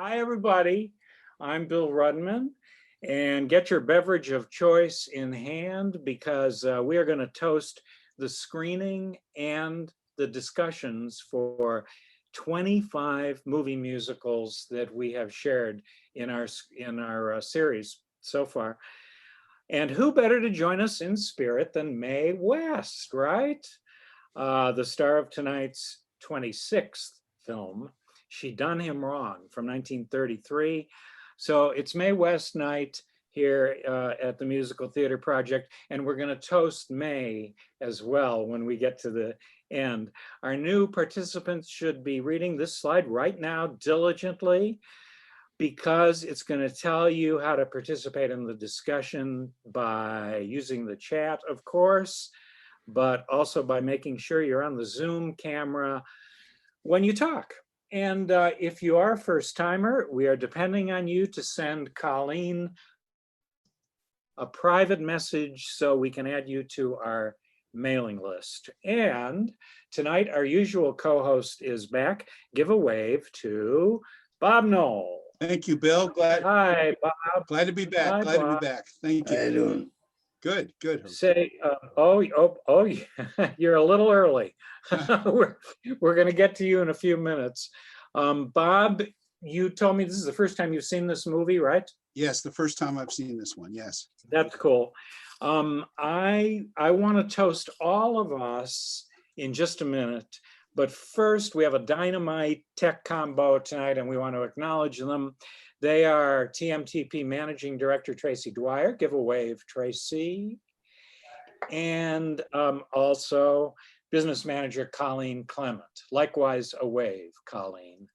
Hi, everybody. I'm Bill Rudman, and get your beverage of choice in hand because we are going to toast the screening and the discussions for 25 movie musicals that we have shared in our series so far. And who better to join us in spirit than Mae West, right? The star of tonight's 26th film, She Done Him Wrong, from 1933. So it's Mae West night here at the Musical Theater Project, and we're going to toast Mae as well when we get to the end. Our new participants should be reading this slide right now diligently, because it's going to tell you how to participate in the discussion by using the chat, of course, but also by making sure you're on the Zoom camera when you talk. And if you are a first timer, we are depending on you to send Colleen a private message so we can add you to our mailing list. And tonight, our usual co-host is back. Give a wave to Bob Knoll. Thank you, Bill. Hi, Bob. Glad to be back. Hi, Glad Bob. to be back. Thank you. How you doing? Good, good. Say, you're a little early. We're going to get to you in a few minutes. Bob, you told me this is the first time you've seen this movie, right? Yes, the first time I've seen this one. Yes. That's cool. I want to toast all of us in just a minute. But first, we have a dynamite tech combo tonight, and we want to acknowledge them. They are TMTP Managing Director Tracy Dwyer. Give a wave, Tracy. And also Business Manager Colleen Clement. Likewise, a wave, Colleen.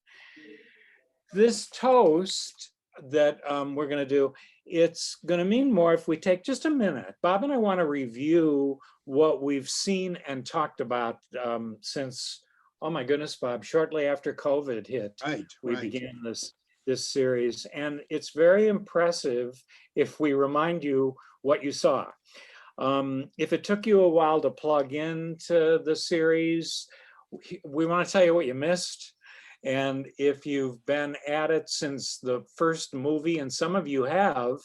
This toast that we're going to do, it's going to mean more if we take just a minute. Bob and I want to review what we've seen and talked about since, oh my goodness, Bob, shortly after COVID hit, we began this series. And it's very impressive if we remind you what you saw. If it took you a while to plug into the series, we want to tell you what you missed. And if you've been at it since the first movie, and some of you have,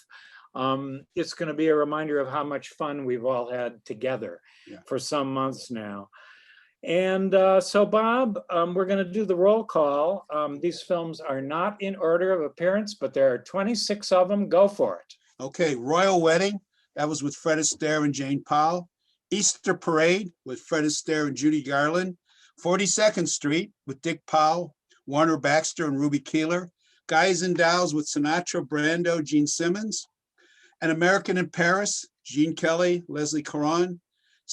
it's going to be a reminder of how much fun we've all had together for some months now. And so, Bob, we're going to do the roll call. These films are not in order of appearance, but there are 26 of them. Go for it. Okay, Royal Wedding. That was with Fred Astaire and Jane Powell. Easter Parade with Fred Astaire and Judy Garland. 42nd Street with Dick Powell, Warner Baxter, and Ruby Keeler. Guys and Dolls with Sinatra, Brando, Gene Simmons. An American in Paris, Gene Kelly, Leslie Caron.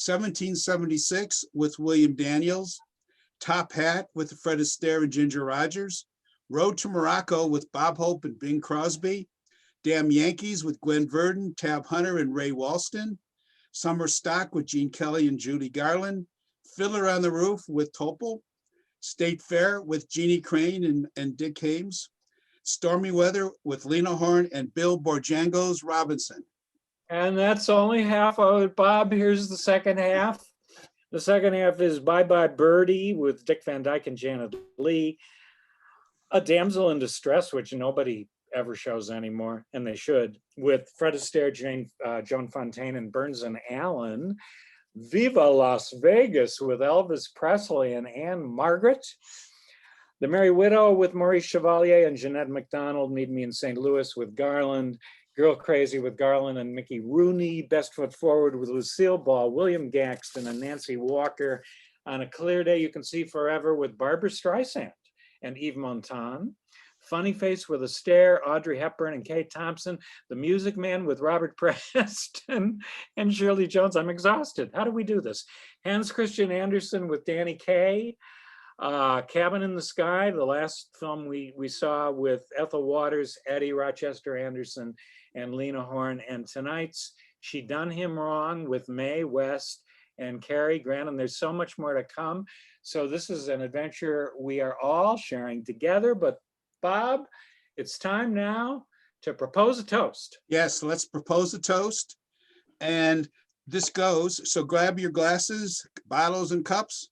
1776 with William Daniels. Top Hat with Fred Astaire and Ginger Rogers. Road to Morocco with Bob Hope and Bing Crosby. Damn Yankees with Gwen Verdon, Tab Hunter, and Ray Walston. Summer Stock with Gene Kelly and Judy Garland. Fiddler on the Roof with Topol. State Fair with Jeannie Crane and Dick Hames. Stormy Weather with Lena Horne and Bill Borjangos Robinson. And that's only half of it, Bob. Here's the second half. The second half is Bye Bye Birdie with Dick Van Dyke and Janet Leigh. A Damsel in Distress, which nobody ever shows anymore, and they should, with Fred Astaire, Joan Fontaine, and Burns and Allen. Viva Las Vegas with Elvis Presley and Anne Margaret. The Merry Widow with Maurice Chevalier and Jeanette MacDonald. Meet Me in St. Louis with Garland. Girl Crazy with Garland and Mickey Rooney. Best Foot Forward with Lucille Ball, William Gaxton, and Nancy Walker. On a Clear Day You Can See Forever with Barbra Streisand and Yves Montand. Funny Face with Astaire, Audrey Hepburn, and Kate Thompson. The Music Man with Robert Preston and Shirley Jones. I'm exhausted. How do we do this? Hans Christian Andersen with Danny Kaye. Cabin in the Sky, the last film we saw with Ethel Waters, Eddie Rochester Anderson, and Lena Horne. And tonight's She Done Him Wrong with Mae West and Cary Grant. And there's so much more to come. So this is an adventure we are all sharing together. But Bob, it's time now to propose a toast. Yes, let's propose a toast. And this goes, so grab your glasses, bottles, and cups,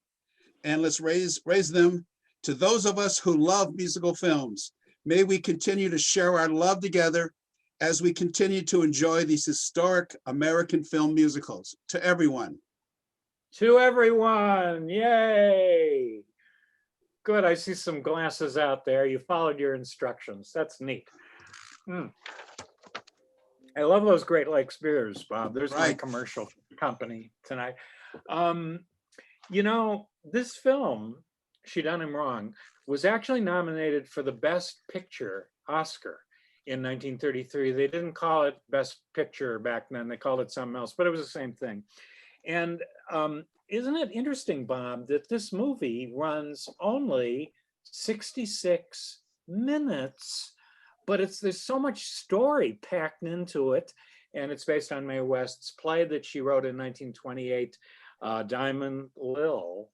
and let's raise them to those of us who love musical films. May we continue to share our love together as we continue to enjoy these historic American film musicals. To everyone. To everyone, yay. Good, I see some glasses out there. You followed your instructions. That's neat. I love those Great Lakes beers, Bob. There's my Right. commercial company tonight. You know, this film, She Done Him Wrong, was actually nominated for the Best Picture Oscar in 1933. They didn't call it Best Picture back then. They called it something else, but it was the same thing. And isn't it interesting, Bob, that this movie runs only 66 minutes, but there's so much story packed into it, and it's based on Mae West's play that she wrote in 1928, Diamond Lil.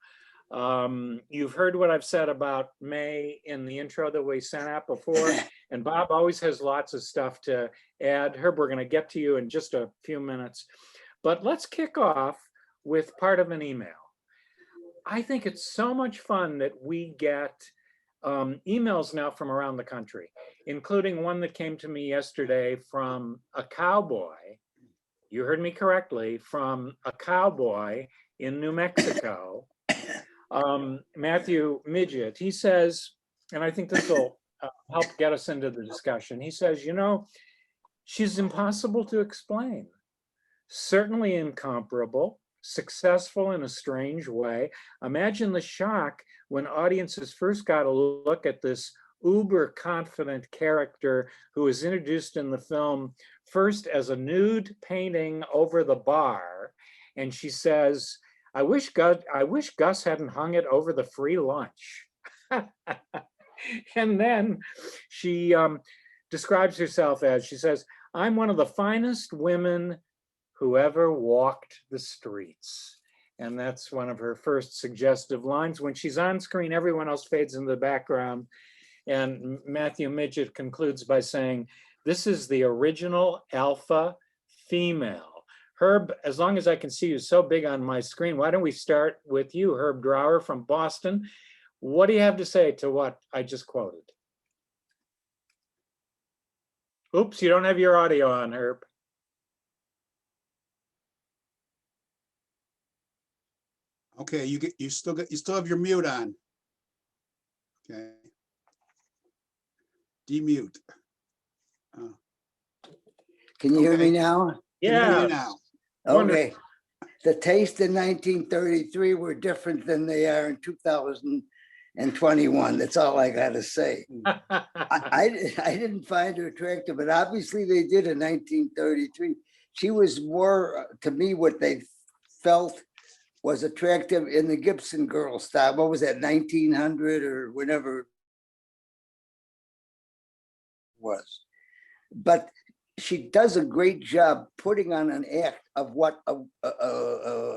You've heard what I've said about Mae in the intro that we sent out before, and Bob always has lots of stuff to add. Herb, we're going to get to you in just a few minutes, but let's kick off with part of an email. I think it's so much fun that we get emails now from around the country, including one that came to me yesterday from a cowboy. You heard me correctly, from a cowboy in New Mexico, Matthew Midget. He says, and I think this will help get us into the discussion. He says, you know, she's impossible to explain, certainly incomparable, successful in a strange way. Imagine the shock when audiences first got a look at this uber confident character who was introduced in the film first as a nude painting over the bar. And she says, I wish Gus hadn't hung it over the free lunch. And then she describes herself as, she says, I'm one of the finest women who ever walked the streets. And that's one of her first suggestive lines. When she's on screen, everyone else fades in the background. And Matthew Midget concludes by saying, this is the original alpha female. Herb, as long as I can see you so big on my screen, why don't we start with you, Herb Drower from Boston. What do you have to say to what I just quoted? Oops, you don't have your audio on, Herb. Okay, you still have your mute on. Okay. Demute. Can you hear me Okay. now? Can hear Yeah, you now. Okay. The taste in 1933 were different than they are in 2021. That's all I got to say. I didn't find her attractive, but obviously they did in 1933. She was more, to me, what they felt was attractive in the Gibson Girl style. What was that, 1900 or whenever it was? But she does a great job putting on an act of what a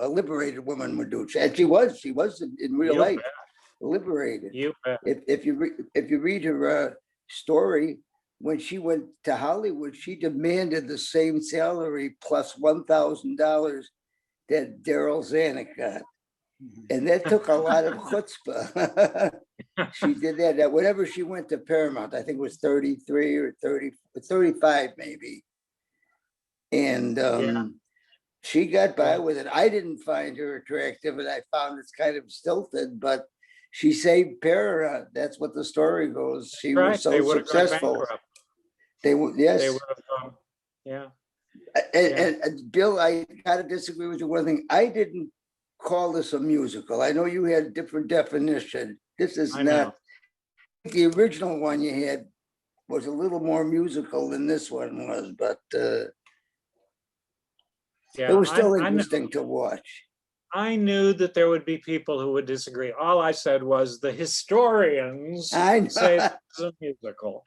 liberated woman would do. And she was in real life liberated. You bet. If you read her story, when she went to Hollywood, she demanded the same salary plus $1,000 that Daryl Zanuck got. And that took a lot of chutzpah. She did that whenever she went to Paramount, I think it was 33 or 35 maybe. And she got by with it. I didn't find her attractive, and I found it's kind of stilted, but she saved Paramount. That's what the story goes. She was so successful. They would, yes. They would have, yeah. And Bill, I gotta disagree with you one thing. I didn't call this a musical. I know you had a different definition. This is not. The original one you had was a little more musical than this one was, but it was still interesting to watch. I knew that there would be people who would disagree. All I said was the historians say it's a musical.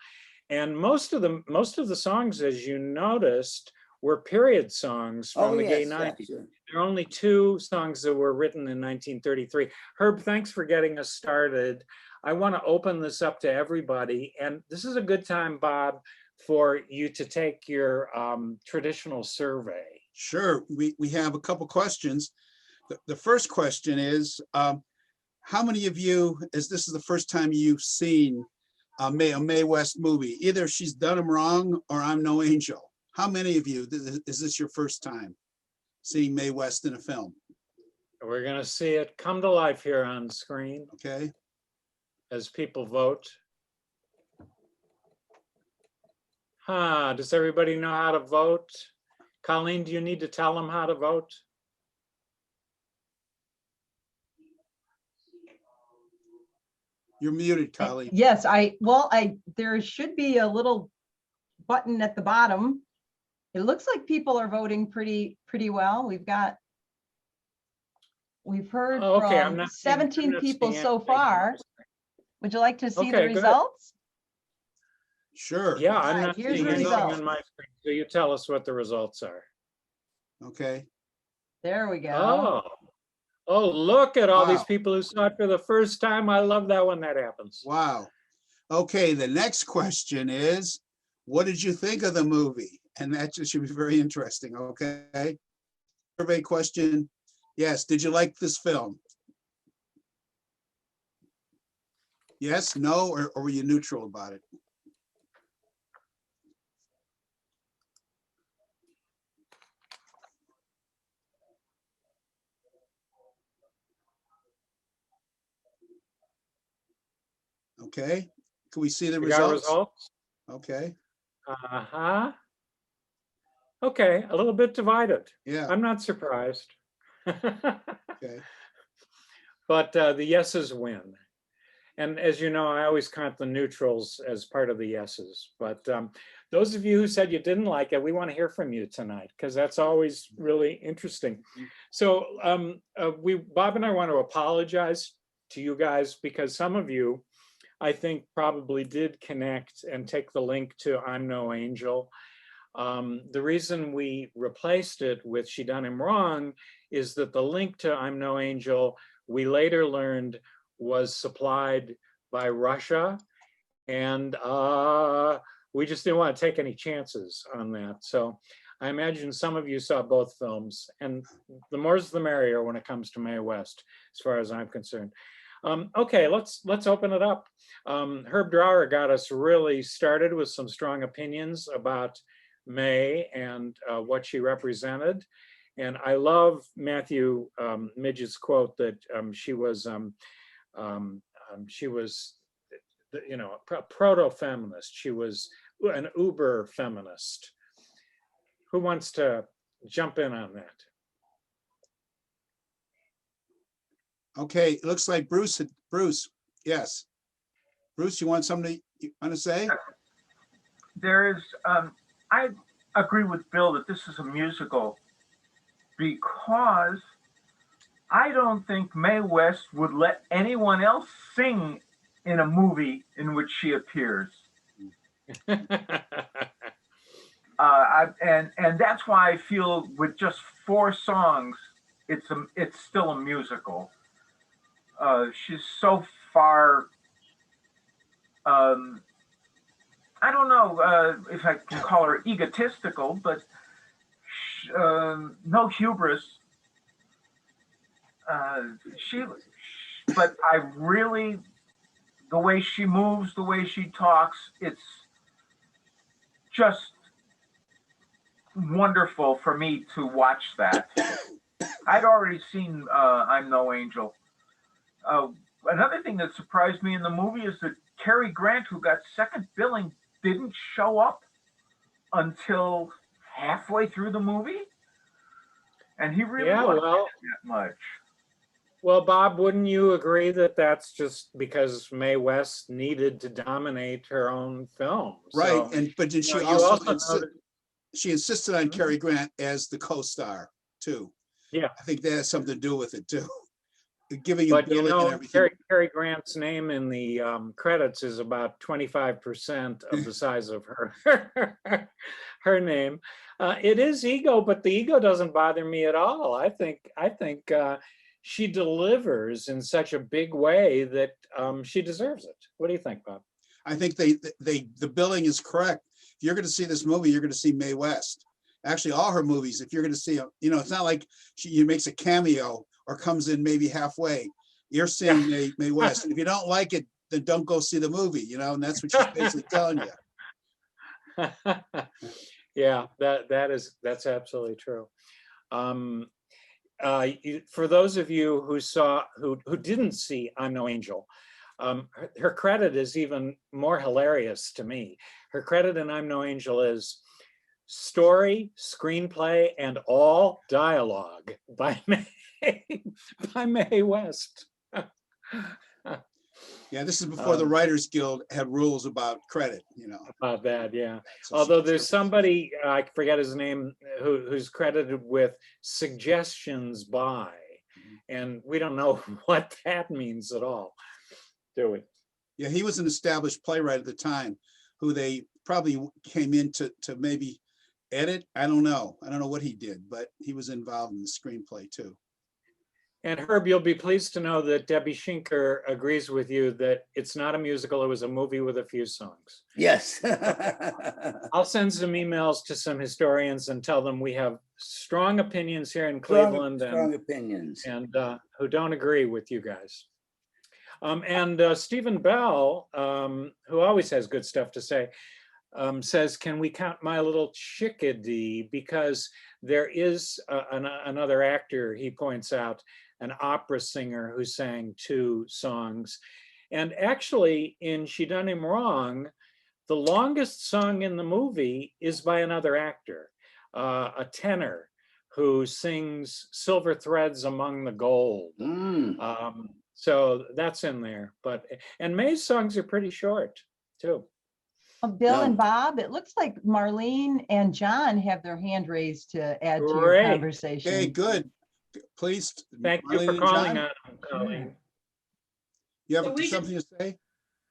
And most of the songs, as you noticed, were period songs from the gay 90s. Sure. There are only 2 songs that were written in 1933. Herb, thanks for getting us started. I want to open this up to everybody. And this is a good time, Bob, for you to take your traditional survey. Sure, we have a couple questions. The first question is, how many of you, as this is the first time you've seen a Mae West movie. Either she's done them wrong or I'm no angel. How many of you, is this your first time seeing Mae West in a film? We're gonna see it come to life here on screen Okay, as people vote. Does everybody know how to vote? Colleen, do you need to tell them how to vote? you're muted, Colleen. Yes, there should be a little button at the bottom. It looks like people are voting pretty well. We've heard Oh, okay, I'm from not 17 people seeing so anything. far. Would you like to see the Okay, good. results? Sure. Yeah, I'm Right, not here's seeing the anything results. on my screen. So you tell us what the results are. Okay. There we go. Oh, look at all these Wow. people who saw it for the first time. I love that when that happens. Wow. Okay, the next question is, what did you think of the movie? And that just should be very interesting, okay? Survey question, yes, did you like this film? Yes, no, or were you neutral about it? Okay, can we see the We got results? results? Okay, Uh-huh. Okay, a little bit divided. yeah, I'm not surprised. okay, But the yeses win. And as you know, I always count the neutrals as part of the yeses. But those of you who said you didn't like it, we want to hear from you tonight, because that's always really interesting. So Bob and I want to apologize to you guys, because some of you, I think, probably did connect and take the link to I'm No Angel. The reason we replaced it with She Done Him Wrong is that the link to I'm No Angel, we later learned, was supplied by Russia, and we just didn't want to take any chances on that. So I imagine some of you saw both films, and the more's the merrier when it comes to Mae West, as far as I'm concerned. Okay, let's open it up. Herb Drower got us really started with some strong opinions about Mae and what she represented. And I love Matthew Midget's quote that she was, you know, a proto-feminist. She was an uber feminist. Who wants to jump in on that? okay, it looks like Bruce, yes. Bruce, you want something you want to say? There is, I agree with Bill that this is a musical because I don't think Mae West would let anyone else sing in a movie in which she appears. And that's why I feel with just 4 songs, it's still a musical. She's so far. I don't know if I can call her egotistical, but no hubris. But I really, the way she moves, the way she talks, it's just wonderful for me to watch that. I'd already seen I'm No Angel. Another thing that surprised me in the movie is that Cary Grant, who got second billing, didn't show up until halfway through the movie. And he really wasn't that much. Well, Bob, wouldn't you agree that that's just because Mae West needed to dominate her own film? Right, So, and but then she you also noted- she insisted on Cary Grant as the co-star too. Yeah. I think that has something to do with it too. Giving him But you billing and know, everything. Cary Grant's name in the credits is about 25% of the size of her her name. It is ego, but the ego doesn't bother me at all. I think she delivers in such a big way that she deserves it. What do you think, Bob? I think the billing is correct. If you're going to see this movie, you're going to see Mae West. Actually, all her movies, if you're going to see, you know, it's not like she makes a cameo or comes in maybe halfway. You're seeing Mae West. And if you don't like it, then don't go see the movie, and that's what she's basically telling you. Yeah, that's absolutely true. For those of you who didn't see I'm No Angel, her credit is even more hilarious to me. Her credit in I'm No Angel is story, screenplay, and all dialogue by Mae West. Yeah, this is before the Writers Guild had rules about credit, About that, yeah. So Although she- there's somebody, I forget his name, who's credited with suggestions by, and we don't know what that means at all, do we? Yeah, he was an established playwright at the time who they probably came in to maybe edit. I don't know what he did, but he was involved in the screenplay too. And Herb, you'll be pleased to know that Debbie Schinker agrees with you that it's not a musical, it was a movie with a few songs. Yes. I'll send some emails to some historians and tell them we have strong opinions here in Strong Cleveland opinions. and who don't agree with you guys. And Stephen Bell, who always has good stuff to say, says, can we count My Little Chickadee? Because there is another actor, he points out, an opera singer who sang 2 songs. And actually, in She Done Him Wrong, the longest song in the movie is by another actor, a tenor who sings Silver Threads Among the Gold. So that's in there. And May's songs are pretty short, too. Bill No. and Bob, it looks like Marlene and John have their hand raised to add to your Great. conversation. Okay, good. Please. Thank you Marlene for and calling John, on, Colleen. You have So we something to say?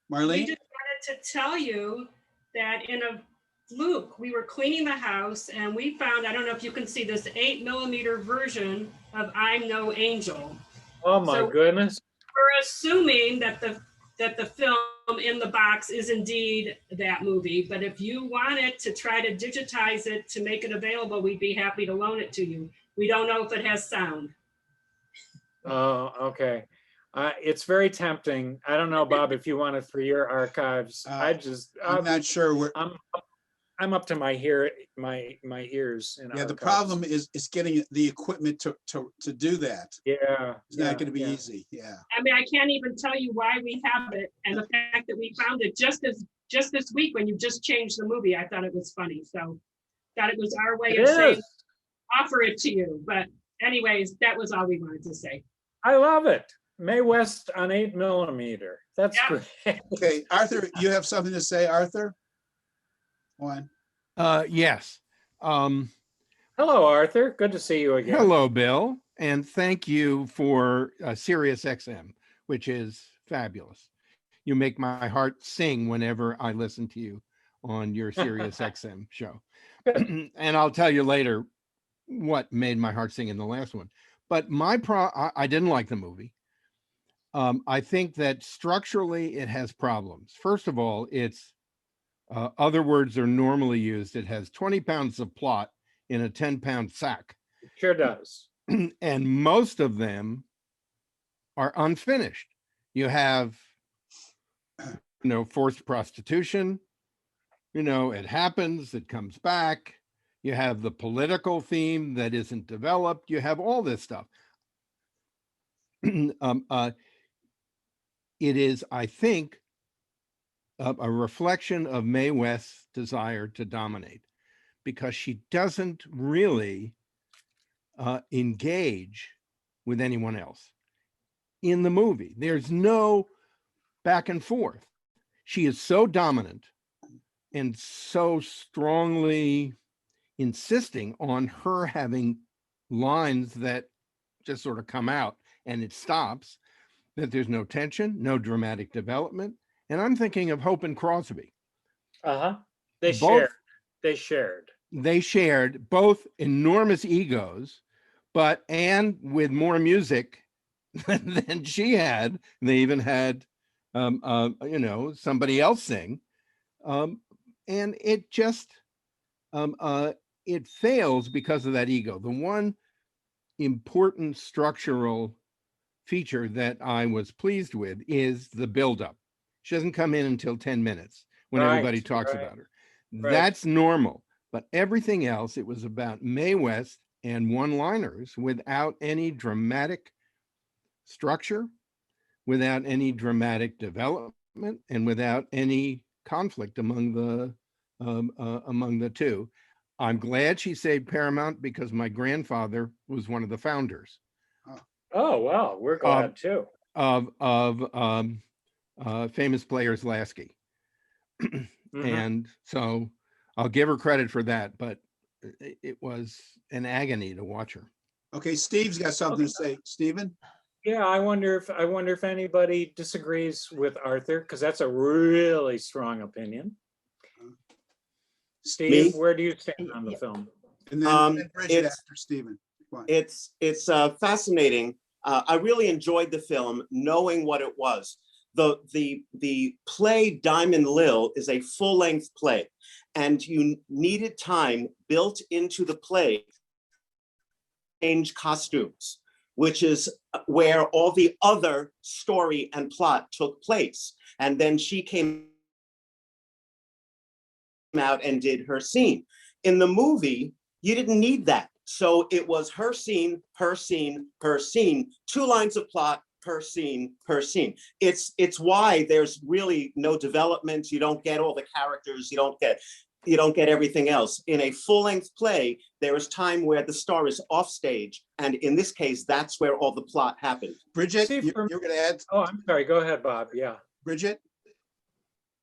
We Marlene? just wanted to tell you that in a fluke, we were cleaning the house and we found, I don't know if you can see this 8mm version of I'm No Angel. Oh my So- goodness. We're assuming that the film in the box is indeed that movie, but if you wanted to try to digitize it to make it available, we'd be happy to loan it to you. We don't know if it has sound. Oh, okay. It's very tempting. I don't know, Bob, if you want it for your archives. I'm not sure where. I'm up to my ears in Yeah, the archives. problem is getting the equipment to do that. Yeah. It's not yeah, going to be yeah. easy. Yeah. I mean, I can't even tell you why we have it, and the fact that we found it just this week when you just changed the movie. I thought it was funny, so thought it was our way It of saying is. offer it to you. But anyways, that was all we wanted to say. I love it. Mae West on 8mm. That's Yeah. great. Okay, Arthur, you have something to say, Arthur? One. Yes. Hello, Arthur. Good to see you again. Hello, Bill, and thank you for Sirius XM, which is fabulous. You make my heart sing whenever I listen to you on your Sirius XM show. And I'll tell you later what made my heart sing in the last one. But I didn't like the movie. I think that structurally it has problems. First of all, it's other words are normally used. It has 20 pounds of plot in a 10-pound sack. It sure does. And most of them are unfinished. You have, forced prostitution. It happens, it comes back. You have the political theme that isn't developed. You have all this stuff. It is, I think, a reflection of Mae West's desire to dominate, because she doesn't really engage with anyone else in the movie. There's no back and forth. She is so dominant and so strongly insisting on her having lines that just sort of come out and it stops, that there's no tension, no dramatic development. And I'm thinking of Hope and Crosby. Uh-huh. They Both- shared. They shared both enormous egos, and with more music than she had. They even had, somebody else sing. And it just, it fails because of that ego. The one important structural feature that I was pleased with is the buildup. She doesn't come in until 10 minutes when Right, everybody talks right, about her. right. That's normal. But everything else, it was about Mae West and one-liners without any dramatic structure, without any dramatic development, and without any conflict among the two. I'm glad she saved Paramount because my grandfather was one of the founders Oh, well, we're of glad too. Famous Players Lasky. Mhm. And so I'll give her credit for that, but it was an agony to watch her. Okay, Steve's got something to say. Stephen? Yeah, I wonder if anybody disagrees with Arthur, because that's a really strong opinion. Steve, Me? where do you stand on the film? And then Bridget It's after Stephen. Go on. it's fascinating. I really enjoyed the film, knowing what it was. The play Diamond Lil is a full-length play, and you needed time built into the play to change costumes, which is where all the other story and plot took place. And then she came out and did her scene. In the movie, you didn't need that. So it was her scene, her scene, her scene, 2 lines of plot, per scene, per scene. It's why there's really no development. You don't get all the characters, you don't get everything else. In a full-length play, there is time where the star is off stage. And in this case, that's where all the plot happened. Bridget, See, you're going to add, Oh, I'm sorry. Go ahead, Bob. Yeah. Bridget?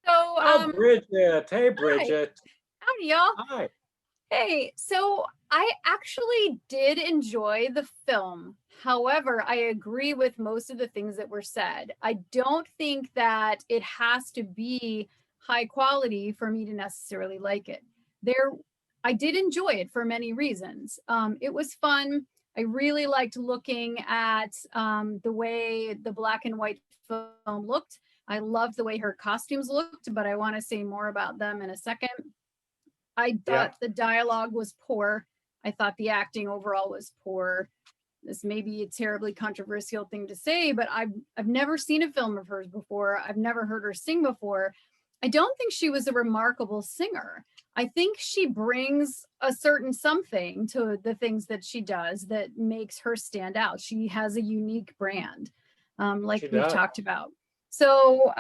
So, Oh, Bridget. Hey, Bridget. howdy, y'all. Hi. Hey, so I actually did enjoy the film. However, I agree with most of the things that were said. I don't think that it has to be high quality for me to necessarily like it. I did enjoy it for many reasons. It was fun. I really liked looking at the way the black and white film looked. I loved the way her costumes looked, but I want to say more about them in a second. I thought the dialogue was poor. I thought the acting overall was poor. This may be a terribly controversial thing to say, but I've never seen a film of hers before. I've never heard her sing before. I don't think she was a remarkable singer. I think she brings a certain something to the things that she does that makes her stand out. She has a unique brand, like She we've does. talked about. So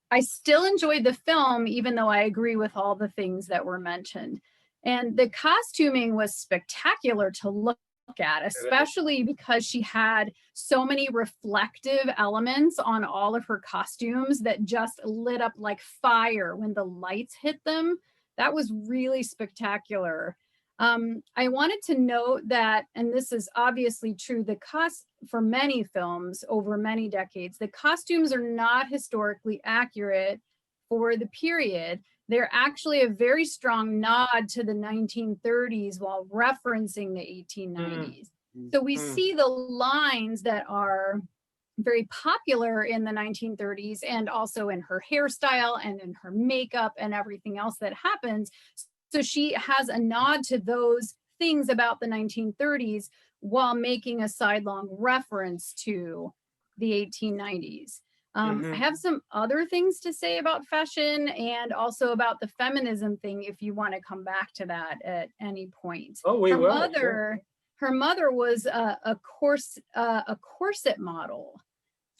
I still enjoyed the film, even though I agree with all the things that were mentioned. And the costuming was spectacular to look at, especially because she had so many reflective elements on all of her costumes that just lit up like fire when the lights hit them. That was really spectacular. I wanted to note that, and this is obviously true, for many films over many decades, the costumes are not historically accurate for the period. They're actually a very strong nod to the 1930s while referencing the 1890s. So we see the lines that are very popular in the 1930s and also in her hairstyle and in her makeup and everything else that happens. So she has a nod to those things about the 1930s while making a sidelong reference to the 1890s. I have some other things to say about fashion and also about the feminism thing if you want to come back to that at any point. Oh, we will. Sure. Her mother was a corset model.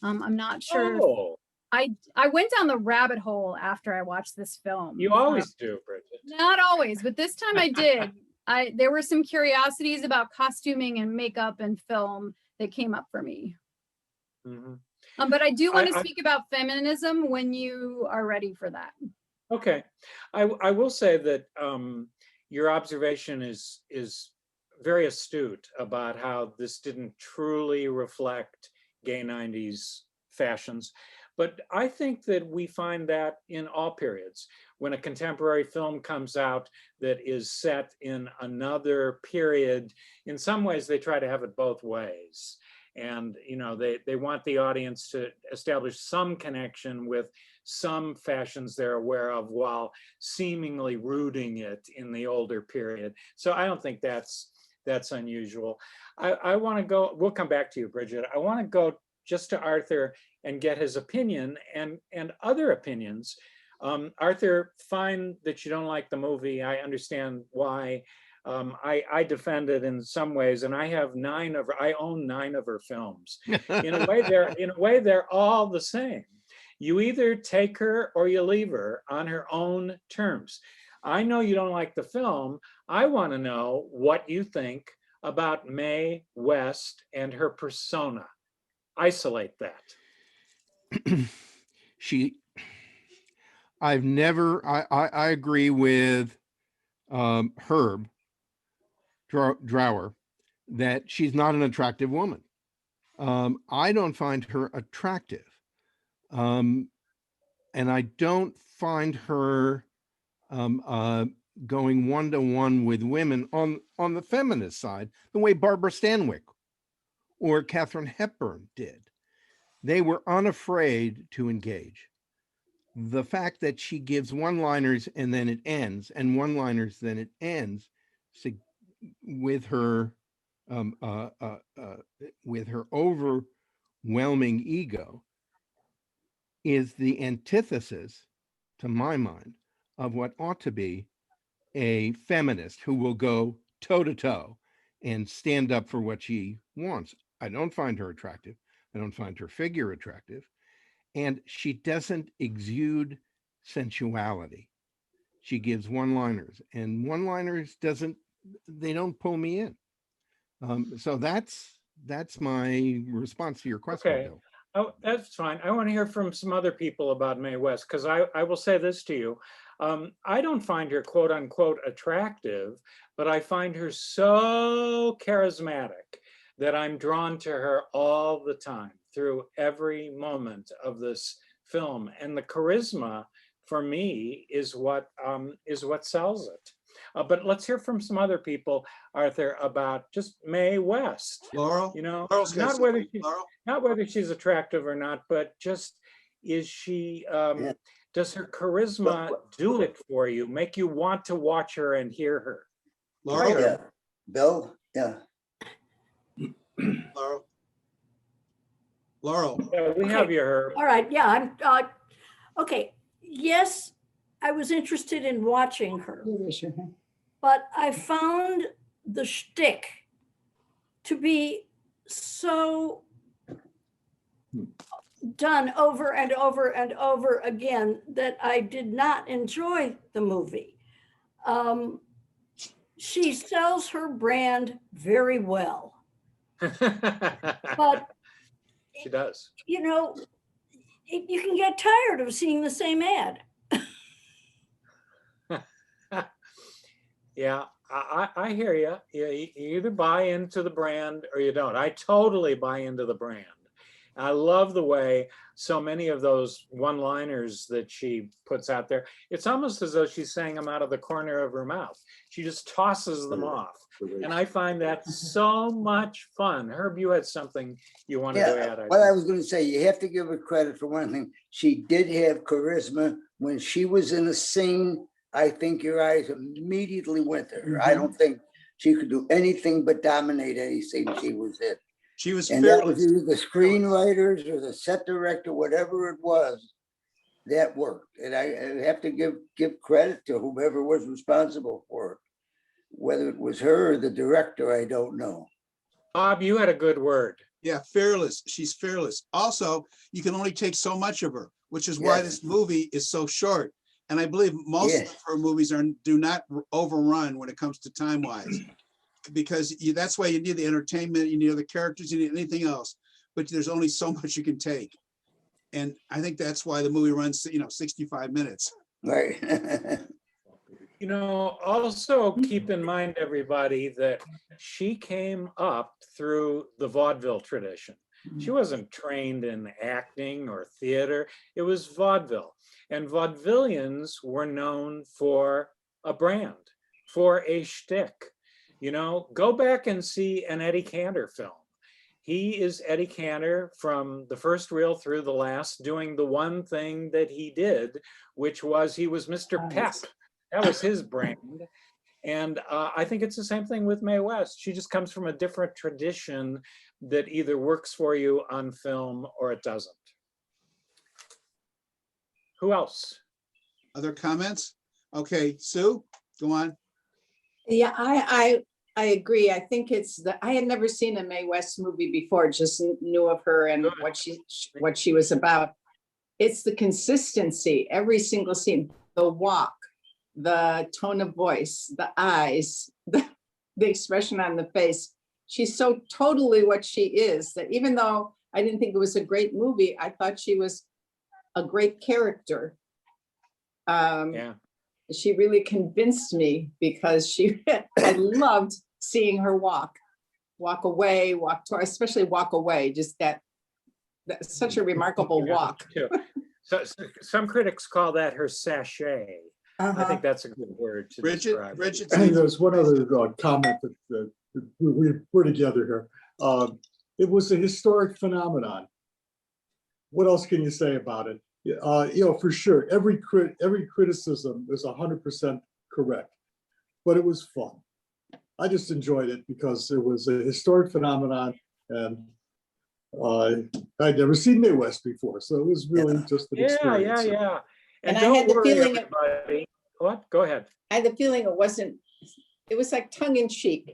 I'm not sure. Oh, I went down the rabbit hole after I watched this film. you always do, Bridget. Not always, but this time I did. There were some curiosities about costuming and makeup and film that came up for me. But I do want to speak about feminism when you are ready for that. Okay. I will say that your observation is very astute about how this didn't truly reflect gay 90s fashions. But I think that we find that in all periods. When a contemporary film comes out that is set in another period, in some ways they try to have it both ways. And they want the audience to establish some connection with some fashions they're aware of while seemingly rooting it in the older period. So I don't think that's unusual. I want to go, we'll come back to you, Bridget. I want to go just to Arthur and get his opinion and other opinions. Arthur, fine that you don't like the movie. I understand why. I defend it in some ways, and I own 9 of her films. In a way, they're all the same. You either take her or you leave her on her own terms. I know you don't like the film. I want to know what you think about Mae West and her persona. Isolate that. I agree with Herb Drower that she's not an attractive woman. I don't find her attractive. And I don't find her going one-to-one with women on the feminist side, the way Barbara Stanwyck or Katharine Hepburn did. They were unafraid to engage. The fact that she gives one-liners and then it ends, and one-liners then it ends, with her overwhelming ego, is the antithesis, to my mind, of what ought to be a feminist who will go toe to toe and stand up for what she wants. I don't find her attractive. I don't find her figure attractive. And she doesn't exude sensuality. She gives one-liners, and one-liners they don't pull me in. So that's my response to your question, Okay. Bill. Oh, that's fine. I want to hear from some other people about Mae West, because I will say this to you. I don't find her quote unquote attractive, but I find her so charismatic that I'm drawn to her all the time through every moment of this film. And the charisma for me is what sells it. But let's hear from some other people, Arthur, about just Mae West. Laurel? You know, Laurel's got not whether something. Laurel? not whether she's attractive or not, but just is she, Yeah. does her charisma do it for you, make you want to watch her and hear her? Laurel? Yeah. Bill? Yeah. Laurel? Laurel? Yeah, we have you, Herb. All right, yeah, okay. Yes, I was interested in watching her, but I found the shtick to be so done over and over and over again that I did not enjoy the movie. She sells her brand very well, but She does. you know, you can get tired of seeing the same ad. Yeah, I hear you. You either buy into the brand or you don't. I totally buy into the brand. I love the way so many of those one-liners that she puts out there, it's almost as though she's saying them out of the corner of her mouth. She just tosses them off. And I find that so much fun. Herb, you had something you wanted to add. What I was going to say, you have to give her credit for one thing. She did have charisma when she was in a scene. I think your eyes immediately went to her. I don't think she could do anything but dominate any scene she was in. She was And that fearless. was either the screenwriters or the set director, whatever it was, that worked. And I have to give credit to whoever was responsible for it. Whether it was her or the director, I don't know. Bob, you had a good word. Yeah, fearless. She's fearless. Also, you can only take so much of her, which is why Yes. this movie is so short. And I believe most Yes. of her movies do not overrun when it comes to time-wise. Because that's why you need the entertainment, you need the characters, you need anything else. But there's only so much you can take. And I think that's why the movie runs, 65 minutes. Right. Also keep in mind, everybody, that she came up through the vaudeville tradition. She wasn't trained in acting or theater. It was vaudeville. And vaudevillians were known for a brand, for a shtick. Go back and see an Eddie Cantor film. He is Eddie Cantor from the first reel through the last, doing the one thing that he did, which was he was Mr. Pep. That was his brand. And I think it's the same thing with Mae West. She just comes from a different tradition that either works for you on film or it doesn't. Who else? Other comments? Okay, Sue, go on. Yeah, I agree. I think I had never seen a Mae West movie before, just knew of her and what she was about. It's the consistency, every single scene, the walk, the tone of voice, the eyes, the expression on the face. She's so totally what she is that even though I didn't think it was a great movie, I thought she was a great character. Yeah. She really convinced me because I loved seeing her walk away, especially walk away, just that's such a remarkable walk. Too. So some critics call that her sachet. I think that's a good word to describe. Bridget, And there's one other comment that we're together here. It was a historic phenomenon. What else can you say about it? For sure, every criticism is 100% correct, but it was fun. I just enjoyed it because it was a historic phenomenon, and I'd never seen Mae West before, so it was really just an experience. Yeah. And I don't had the worry, feeling everybody. What? Go ahead. I had the feeling it was like tongue in cheek.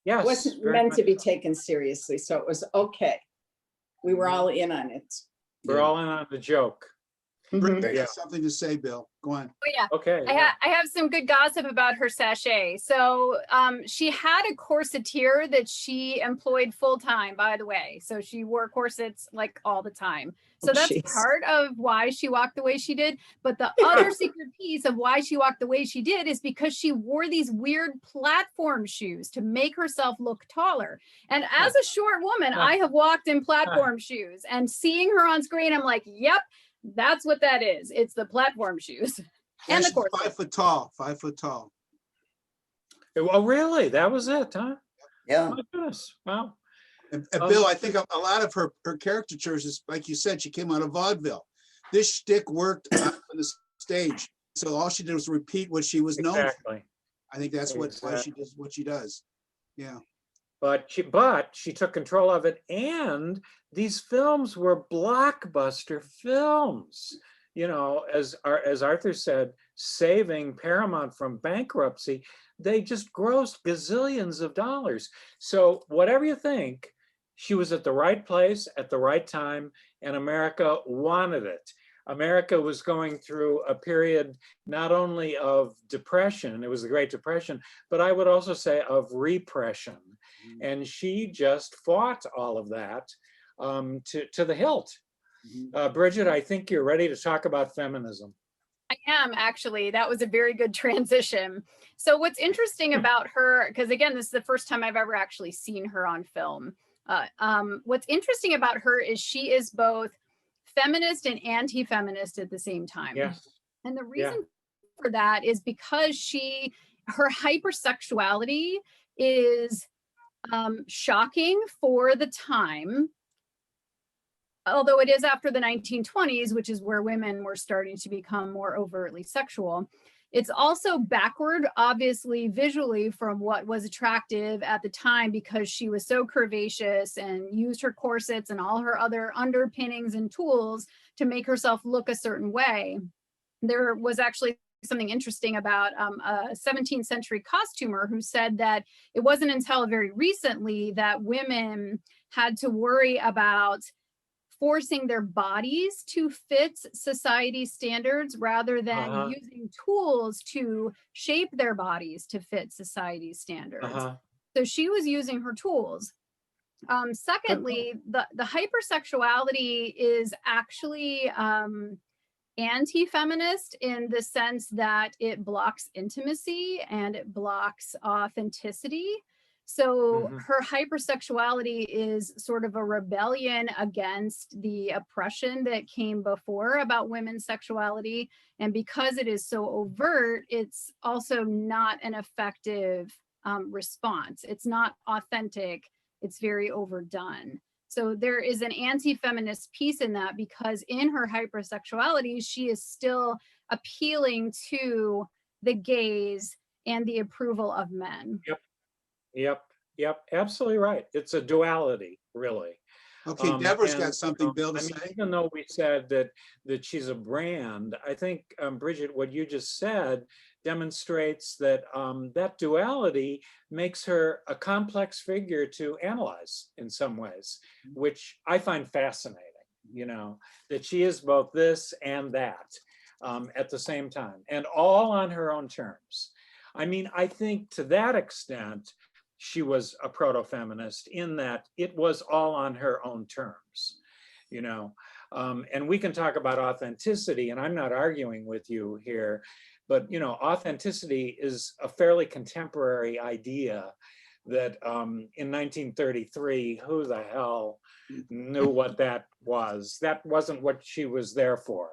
Yes. It wasn't very meant much to be so. taken seriously, so it was okay. We were all in on it. We're all in on the joke. Bridget Yeah. has something to say, Bill. Go on. Oh, yeah. Okay. I have some good gossip about her sachet. So she had a corseteer that she employed full time, by the way. So she wore corsets like all the time. So Oh, that's jeez. part of why she walked the way she did. But the other secret piece of why she walked the way she did is because she wore these weird platform shoes to make herself look taller. And as a short woman, I have walked in platform shoes, and seeing her on screen, I'm like, yep, that's what that is. It's the platform shoes. And the She's corset. 5 foot tall, 5 foot tall. Oh, really? That was it, huh? Yeah. My goodness. Wow. And Bill, I think a lot of her caricatures is, like you said, she came out of vaudeville. This shtick worked on the stage. So all she did was repeat what she was known for. Exactly. I think that's why Exactly. she does what she does. Yeah. But she took control of it, and these films were blockbuster films. You know, as Arthur said, saving Paramount from bankruptcy, they just grossed gazillions of dollars. So whatever you think, she was at the right place at the right time, and America wanted it. America was going through a period not only of depression, it was the Great Depression, but I would also say of repression. And she just fought all of that to the hilt. Bridget, I think you're ready to talk about feminism. I am actually. That was a very good transition. So what's interesting about her, because again, this is the first time I've ever actually seen her on film. What's interesting about her is she is both feminist and anti-feminist at the same time. Yes. And the reason for that is because her hypersexuality is shocking for the time. Although it is after the 1920s, which is where women were starting to become more overtly sexual. It's also backward, obviously, visually from what was attractive at the time, because she was so curvaceous and used her corsets and all her other underpinnings and tools to make herself look a certain way. There was actually something interesting about a 17th century costumer who said that it wasn't until very recently that women had to worry about forcing their bodies to fit society standards rather than using tools to shape their bodies to fit society standards. So she was using her tools. Secondly, the hypersexuality is actually anti-feminist in the sense that it blocks intimacy and it blocks authenticity. So her hypersexuality is sort of a rebellion against the oppression that came before about women's sexuality. And because it is so overt, it's also not an effective response. It's not authentic. It's very overdone. So there is an anti-feminist piece in that, because in her hypersexuality, she is still appealing to the gaze and the approval of men. Yep, absolutely right. It's a duality, really. Okay, Deborah's And, got something, Bill, to I mean, say. even though we said that she's a brand, I think, Bridget, what you just said demonstrates that that duality makes her a complex figure to analyze in some ways, which I find fascinating, you know, that she is both this and that at the same time, and all on her own terms. I mean, I think to that extent, she was a proto-feminist in that it was all on her own terms, you know. And we can talk about authenticity, and I'm not arguing with you here, but you know, authenticity is a fairly contemporary idea that in 1933, who the hell knew what that was? That wasn't what she was there for,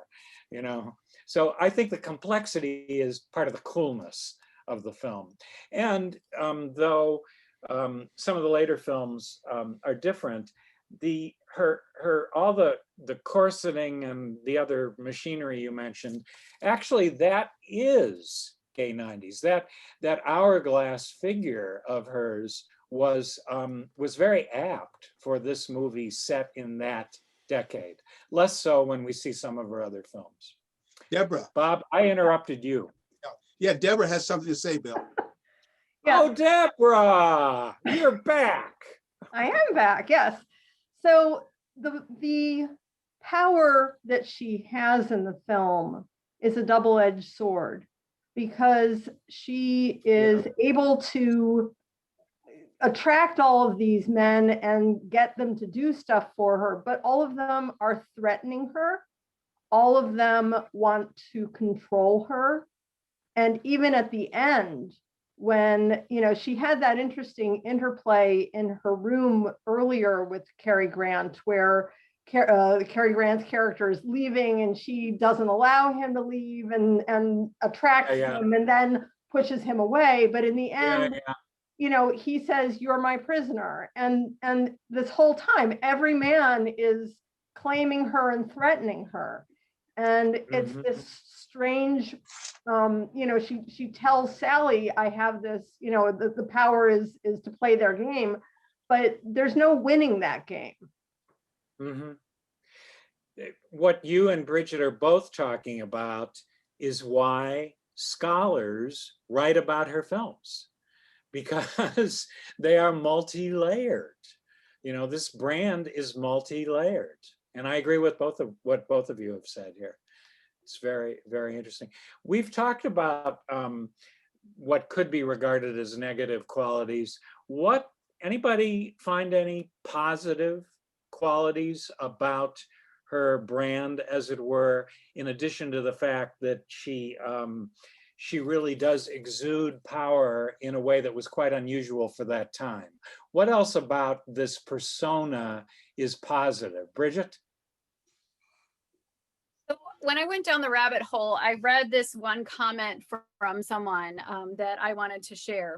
you know. So I think the complexity is part of the coolness of the film. And though some of the later films are different, all the corseting and the other machinery you mentioned, actually that is gay 90s. That hourglass figure of hers was very apt for this movie set in that decade. Less so when we see some of her other films. Deborah. Bob, I interrupted you. Yeah, Deborah has something to say, Bill. Yeah. Oh, Deborah, you're back. I am back, yes. So the power that she has in the film is a double-edged sword, because she is able to attract all of these men and get them to do stuff for her, but all of them are threatening her. All of them want to control her. And even at the end, when, you know, she had that interesting interplay in her room earlier with Cary Grant, where Cary Grant's character is leaving and she doesn't allow him to leave and attracts him and then pushes him away. But in the end, you know, he says, "You're my prisoner." And this whole time, every man is claiming her and threatening her. And it's this strange, you know, she tells Sally, "I have this, you know, the power is to play their game," but there's no winning that game. What you and Bridget are both talking about is why scholars write about her films, because they are multi-layered. You know, this brand is multi-layered. And I agree with what both of you have said here. It's very, very interesting. We've talked about what could be regarded as negative qualities. Anybody find any positive qualities about her brand, as it were, in addition to the fact that she really does exude power in a way that was quite unusual for that time? What else about this persona is positive? Bridget? When I went down the rabbit hole, I read this one comment from someone that I wanted to share.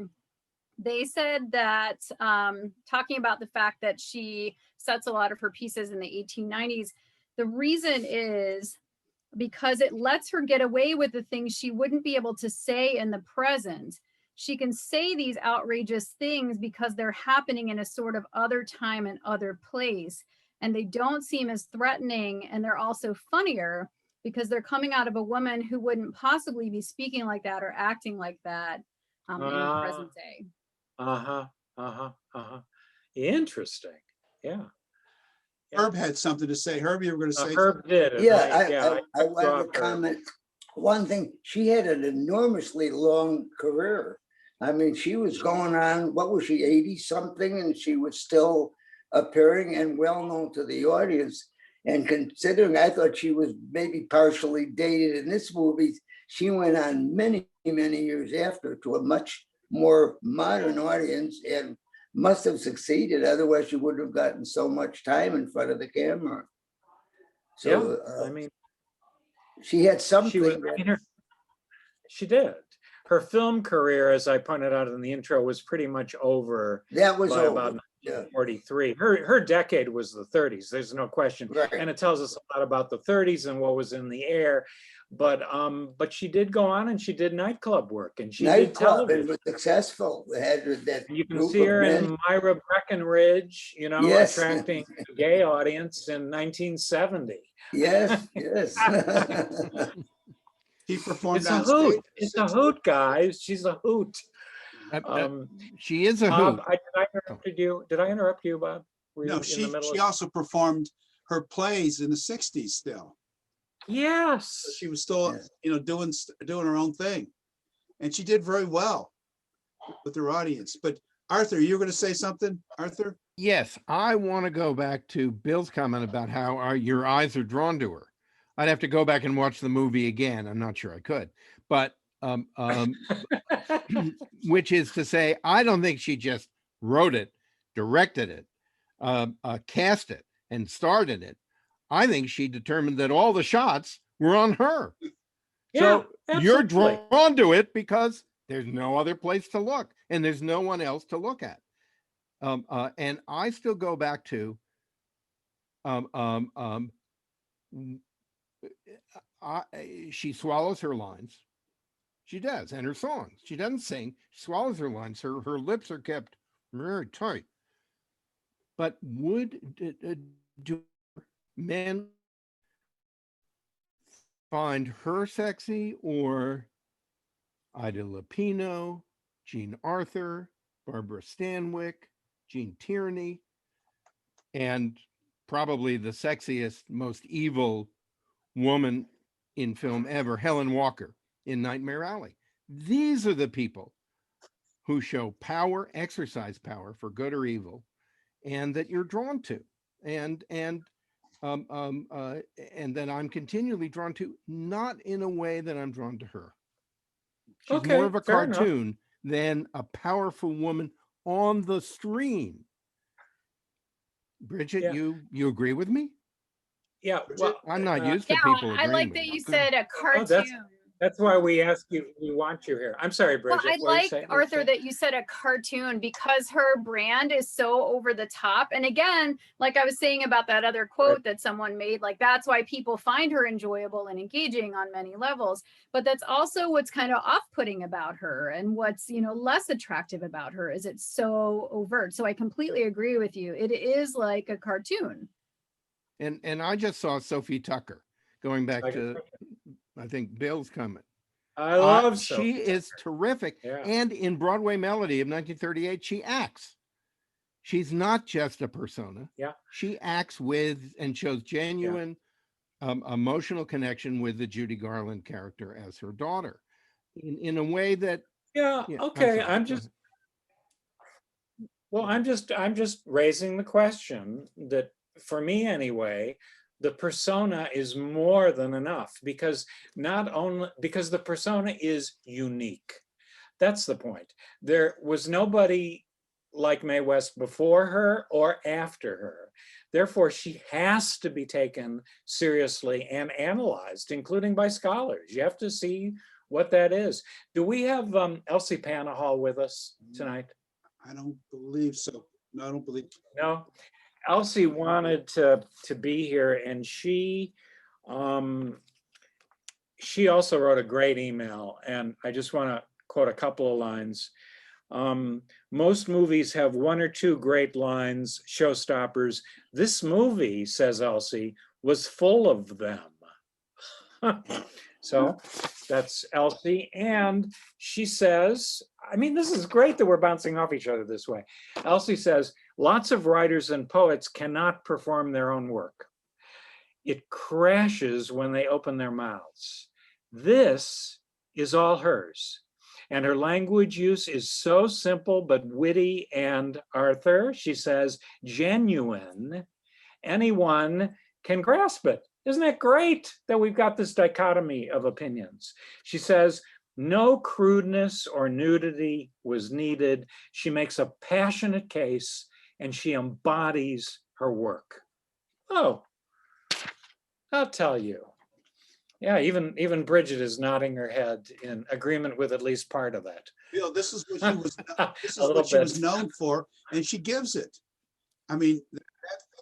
They said that, talking about the fact that she sets a lot of her pieces in the 1890s, the reason is because it lets her get away with the things she wouldn't be able to say in the present. She can say these outrageous things because they're happening in a sort of other time and other place, and they don't seem as threatening, and they're also funnier because they're coming out of a woman who wouldn't possibly be speaking like that or acting like that in the present day. Interesting. Yeah. Herb had something to say. Herb, you were going to say Herb something? did. I wanted to comment. One thing, she had an enormously long career. I mean, she was going on, what was she, 80 something, and she was still appearing and well known to the audience. And considering I thought she was maybe partially dated in this movie, she went on many, many years after to a much more modern audience and must have succeeded. Otherwise, she wouldn't have gotten so much time in front of the camera. So, I mean, she had something. She did. Her film career, as I pointed out in the intro, was pretty much over. That was by over. about Yeah. 43. Her decade was the 30s. There's no question, Right. and it tells us a lot about the 30s and what was in the air. But she did go on and she did nightclub work and she did Nightclub, television. and was successful. They had that And you can group see of her men. in Myra Breckenridge, you know, Yes. attracting a gay audience in 1970. Yes, yes. He performed It's a on hoot. stage. It's a hoot, guys. She's a hoot. She is a Bob, hoot. I interrupted you. Did I interrupt you, Bob? Were you No, in the middle she of? also performed her plays in the 60s still. Yes. She was still, Yes. you know, doing her own thing. And she did very well with her audience. But Arthur, you're going to say something, Arthur? Yes, I want to go back to Bill's comment about how your eyes are drawn to her. I'd have to go back and watch the movie again. I'm not sure I could, but which is to say, I don't think she just wrote it, directed it, cast it, and starred in it. I think she determined that all the shots were on her. Yeah, So you're absolutely. drawn to it because there's no other place to look and there's no one else to look at. And I still go back to she swallows her lines. She does, and her songs. She doesn't sing. She swallows her lines. Her lips are kept very tight. But would do men find her sexy, or Ida Lupino, Jean Arthur, Barbara Stanwyck, Jean Tierney, and probably the sexiest, most evil woman in film ever, Helen Walker in Nightmare Alley? These are the people who show power, exercise power for good or evil, and that you're drawn to, and that I'm continually drawn to, not in a way that I'm drawn to her. She's Okay, more of a fair enough. cartoon than a powerful woman on the screen. Bridget, Yeah. you agree with me? Yeah, well, I'm not used to Yeah, people I agreeing like with that me. you Okay. said a oh, that's cartoon. why we ask you. We want you here. I'm sorry, Well, Bridget. I what did you like, say? What did you Arthur, say? that you said a cartoon because her brand is so over the top. And again, like I was saying about that other quote that someone made, like that's why people find her enjoyable and engaging on many levels. But that's also what's kind of off-putting about her, and what's, less attractive about her is it's so overt. So I completely agree with you. It is like a cartoon. And I just saw Sophie Tucker, going back to, I think, Bill's comment. I love she Sophie is Tucker. terrific. Yeah. And in Broadway Melody of 1938, she acts. She's not just a persona. Yeah. She acts with and shows genuine emotional connection with the Judy Garland character as her daughter in a way that. Yeah. Okay. I'm just raising the question that, for me anyway, the persona is more than enough, because the persona is unique. That's the point. There was nobody like Mae West before her or after her. Therefore, she has to be taken seriously and analyzed, including by scholars. You have to see what that is. Do we have Elsie Panahall with us tonight? I don't believe so. No, I don't believe. No. Elsie wanted to be here, and she also wrote a great email, and I just want to quote a couple of lines. Most movies have one or two great lines, showstoppers. This movie, says Elsie, was full of them. So that's Elsie. And she says, I mean, this is great that we're bouncing off each other this way. Elsie says, lots of writers and poets cannot perform their own work. It crashes when they open their mouths. This is all hers. And her language use is so simple but witty and, Arthur, she says, genuine. Anyone can grasp it. Isn't it great that we've got this dichotomy of opinions? She says, no crudeness or nudity was needed. She makes a passionate case and she embodies her work. Oh, I'll tell you. Yeah, even Bridget is nodding her head in agreement with at least part of that. This is what she was. This is A little what she was bit. known for, and she gives it. I mean,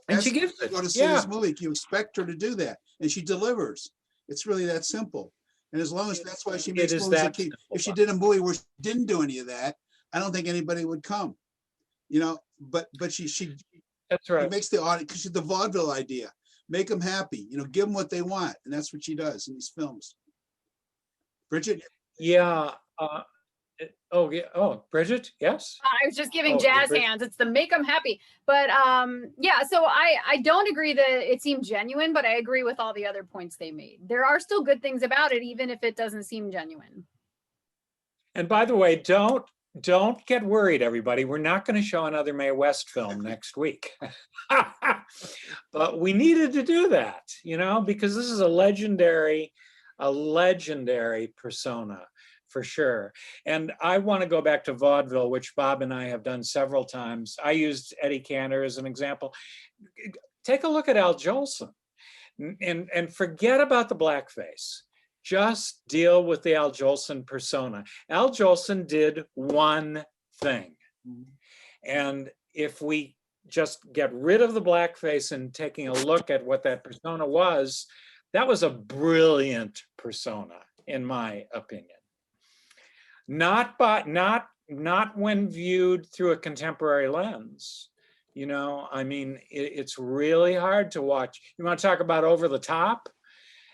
And she that's- gives you it. go to see Yeah. this movie, you expect her to do that, and she delivers. It's really that simple. And as long as that's why she It makes is movies that that keep, simple, if she Bob. did a movie where she didn't do any of that, I don't think anybody would come. You know, but she That's It right. makes the audience, because the vaudeville idea, make them happy, give them what they want. And that's what she does in these films. Bridget? Yeah. Oh, yeah. Oh, Bridget, yes? I was just giving Oh, jazz Bridget. hands. It's the make them happy. But yeah, so I don't agree that it seemed genuine, but I agree with all the other points they made. There are still good things about it, even if it doesn't seem genuine. And by the way, don't get worried, everybody. We're not going to show another Mae West film next week. But we needed to do that, because this is a legendary persona for sure. And I want to go back to vaudeville, which Bob and I have done several times. I used Eddie Cantor as an example. Take a look at Al Jolson and forget about the blackface. Just deal with the Al Jolson persona. Al Jolson did one thing. And if we just get rid of the blackface and taking a look at what that persona was, that was a brilliant persona, in my opinion. Not when viewed through a contemporary lens. I mean, it's really hard to watch. You want to talk about over the top?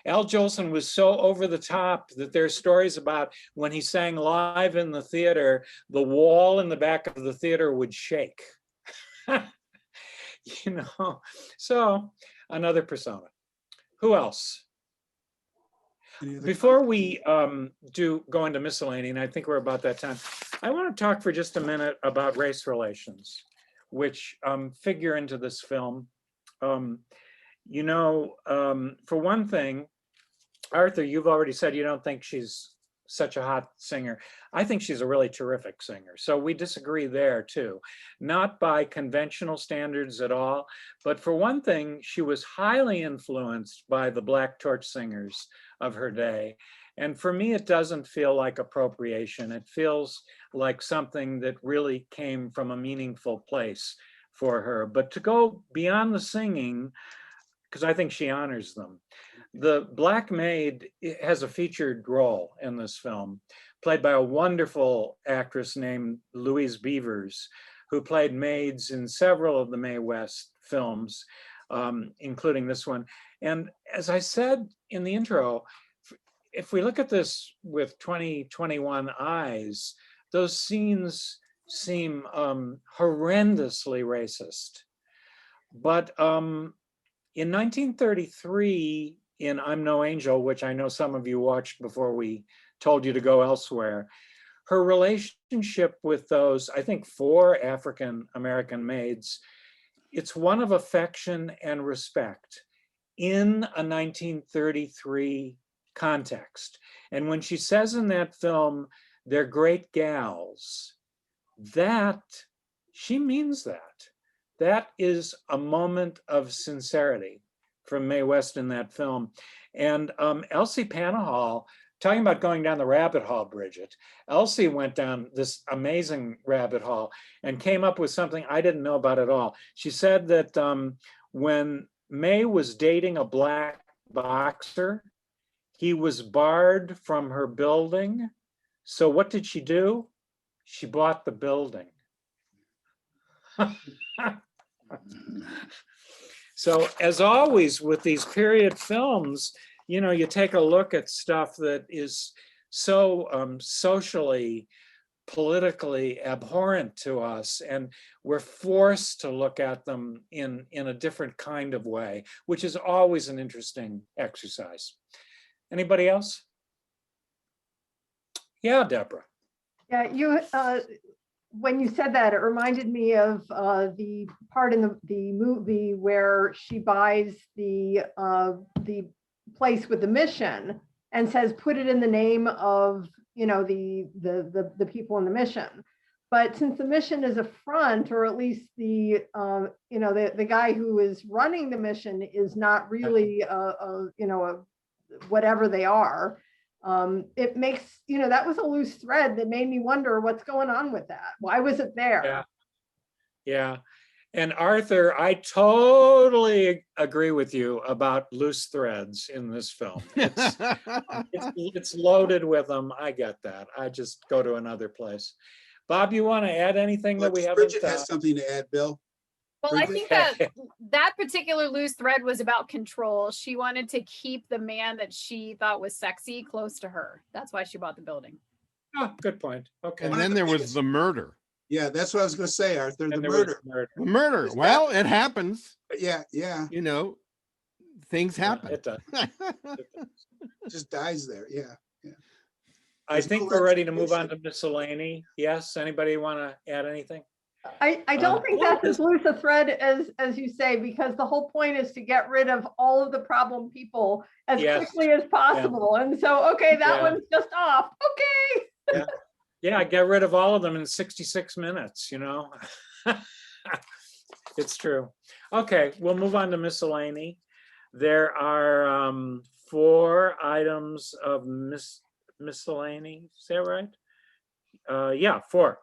Al Jolson was so over the top that there's stories about when he sang live in the theater, the wall in the back of the theater would shake. So another persona. Who else? Before we go into miscellany, and I think we're about that time, I want to talk for just a minute about race relations, which figure into this film. For one thing, Arthur, you've already said you don't think she's such a hot singer. I think she's a really terrific singer. So we disagree there too. Not by conventional standards at all, but for one thing, she was highly influenced by the Black Torch singers of her day. And for me, it doesn't feel like appropriation. It feels like something that really came from a meaningful place for her. But to go beyond the singing, because I think she honors them. The Black Maid has a featured role in this film, played by a wonderful actress named Louise Beavers, who played maids in several of the Mae West films, including this one. And as I said in the intro, if we look at this with 2021 eyes, those scenes seem horrendously racist. But in 1933, in I'm No Angel, which I know some of you watched before we told you to go elsewhere, her relationship with those, I think, 4 African-American maids, it's one of affection and respect in a 1933 context. And when she says in that film, they're great gals, that, she means that. That is a moment of sincerity from Mae West in that film. And Elsie Panahall, talking about going down the rabbit hole, Bridget, Elsie went down this amazing rabbit hole and came up with something I didn't know about at all. She said that when Mae was dating a black boxer, he was barred from her building. So what did she do? She bought the building. So as always with these period films, you take a look at stuff that is so socially, politically abhorrent to us, and we're forced to look at them in a different kind of way, which is always an interesting exercise. Anybody else? Yeah, Deborah. Yeah, when you said that, it reminded me of the part in the movie where she buys the place with the mission and says, "Put it in the name of the people in the mission." But since the mission is a front, or at least the guy who is running the mission is not really whatever they are. It makes, that was a loose thread that made me wonder what's going on with that. Why was it there? Yeah. And Arthur, I totally agree with you about loose threads in this film. It's loaded with them. I get that. I just go to another place. Bob, you want to add anything that we haven't? Bridget has something to add, Bill. Well, I Bridget? think that particular loose thread was about control. She wanted to keep the man that she thought was sexy close to her. That's why she bought the building. Oh, good point. Okay. And then there was the murder. Yeah, that's what I was going to say, Arthur. And The there was murder. The murder. Is Well, it happens. Yeah, yeah. You know, things Yeah, happen. it does. Just dies there. Yeah. I think we're ready to move on to miscellany. Yes, anybody want to add anything? I don't think that's as loose a thread as you say, because the whole point is to get rid of all of the problem people as quickly as possible. And so, okay, that one's just off. Okay. Yeah, get rid of all of them in 66 minutes, you know? It's true. Okay, we'll move on to miscellany. There are 4 items of miscellany. Is that right? Yeah, 4.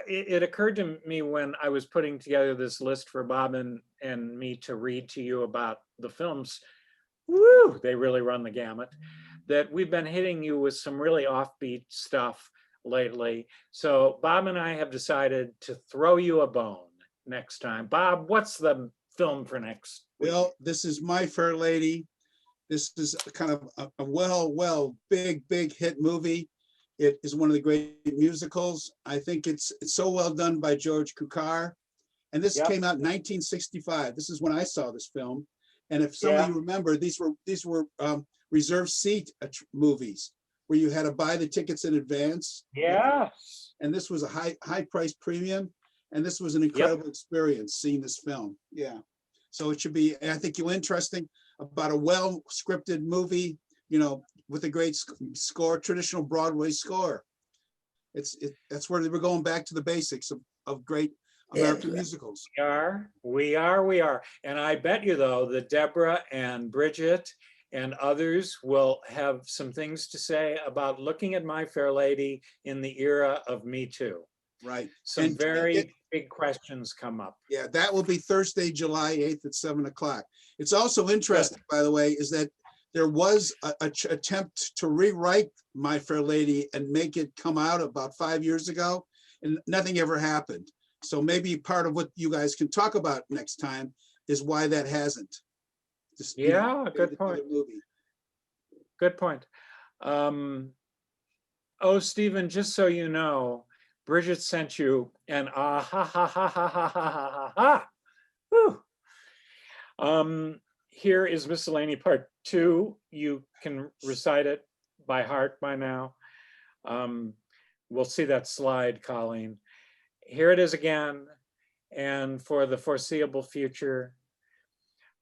It occurred to me when I was putting together this list for Bob and me to read to you about the films, woo, they really run the gamut, that we've been hitting you with some really offbeat stuff lately. So Bob and I have decided to throw you a bone next time. Bob, what's the film for next week? Well, this is My Fair Lady. This is kind of a big hit movie. It is one of the great musicals. I think it's so well done by George Cukor. And this came out in 1965. This is when I saw this film. And if some of you remember, these were reserved seat movies where you had to buy the tickets in advance. Yes. And this was a high price premium. And this was an incredible experience seeing this film. Yeah. So it should be, I think you'll interesting about a well scripted movie, you know, with a great score, traditional Broadway score. That's where we're going back to the basics of great American musicals. We are. And I bet you though that Deborah and Bridget and others will have some things to say about looking at My Fair Lady in the era of Me Too. Right. Some very big questions come up. Yeah, that will be Thursday, July 8th at 7 o'clock. It's also interesting, by the way, is that there was an attempt to rewrite My Fair Lady and make it come out about 5 years ago, and nothing ever happened. So maybe part of what you guys can talk about next time is why that hasn't. Good point. Good point. Oh, Stephen, just so you know, Bridget sent you an ah ha ha ha ha ha ha ha ha. Whew. Here is miscellany part 2. You can recite it by heart by now. We'll see that slide, Colleen. Here it is again. And for the foreseeable future,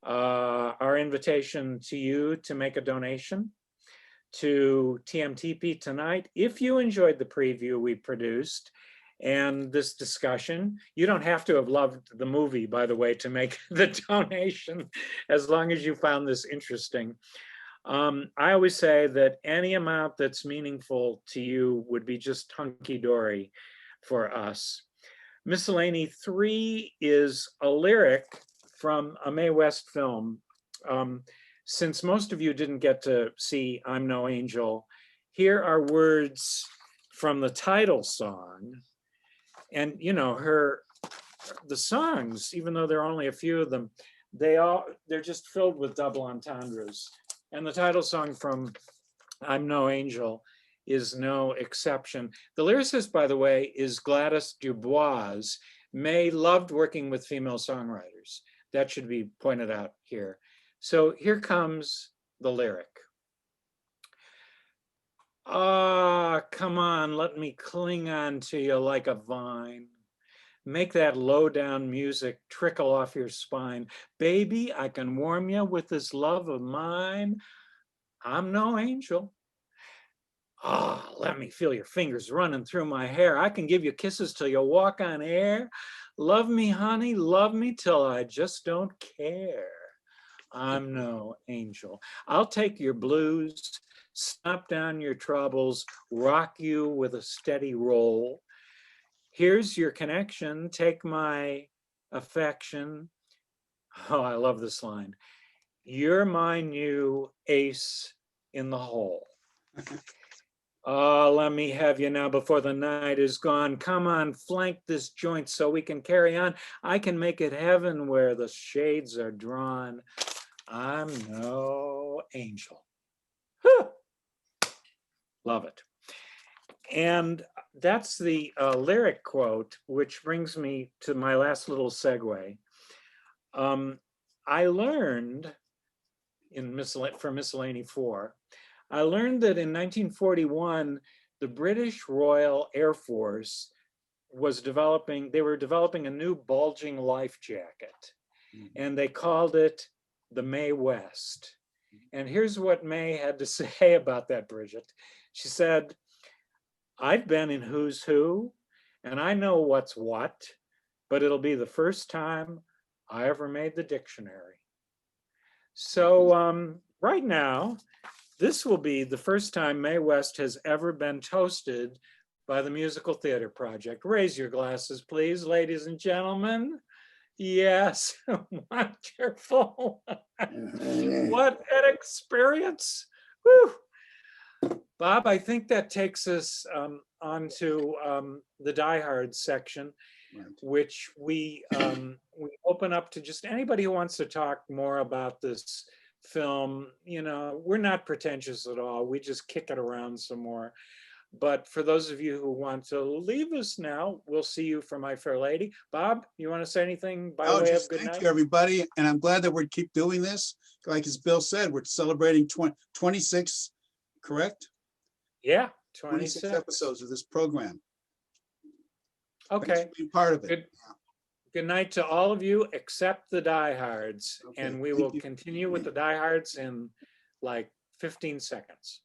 our invitation to you to make a donation to TMTP tonight. If you enjoyed the preview we produced and this discussion, you don't have to have loved the movie, by the way, to make the donation, as long as you found this interesting. I always say that any amount that's meaningful to you would be just hunky-dory for us. Miscellany 3 is a lyric from a Mae West film. Since most of you didn't get to see I'm No Angel, here are words from the title song. And you know, the songs, even though there are only a few of them, they're just filled with double entendres. And the title song from I'm No Angel is no exception. The lyricist, by the way, is Gladys Dubois. Mae loved working with female songwriters. That should be pointed out here. So here comes the lyric. Ah, come on, let me cling on to you like a vine. Make that low down music trickle off your spine. Baby, I can warm you with this love of mine. I'm no angel. Ah, let me feel your fingers running through my hair. I can give you kisses till you walk on air. Love me, honey, love me till I just don't care. I'm no angel. I'll take your blues, stomp down your troubles, rock you with a steady roll. Here's your connection. Take my affection. Oh, I love this line. You're my new ace in the hole. Oh, let me have you now before the night is gone. Come on, flank this joint so we can carry on. I can make it heaven where the shades are drawn. I'm no angel. Whew. Love it. And that's the lyric quote, which brings me to my last little segue. I learned for Miscellany 4, I learned that in 1941, the British Royal Air Force they were developing a new bulging life jacket, and they called it the Mae West. And here's what Mae had to say about that, Bridget. She said, I've been in Who's Who, and I know what's what, but it'll be the first time I ever made the dictionary. So right now, this will be the first time Mae West has ever been toasted by the Musical Theater Project. Raise your glasses, please, ladies and gentlemen. Yes, wonderful. What an experience. Whew. Bob, I think that takes us onto the Die Hard section, which we open up to just anybody who wants to talk more about this film. You know, we're not pretentious at all. We just kick it around some more. But for those of you who want to leave us now, we'll see you for My Fair Lady. Bob, you want to say anything by way of good night? Thank you, everybody. And I'm glad that we keep doing this. Like as Bill said, we're celebrating 26, correct? Yeah, 26 episodes of this program. Okay. Thanks for being part of it. Good night to all of you except the diehards. Okay, And we thank will you. continue with the diehards in like 15 seconds.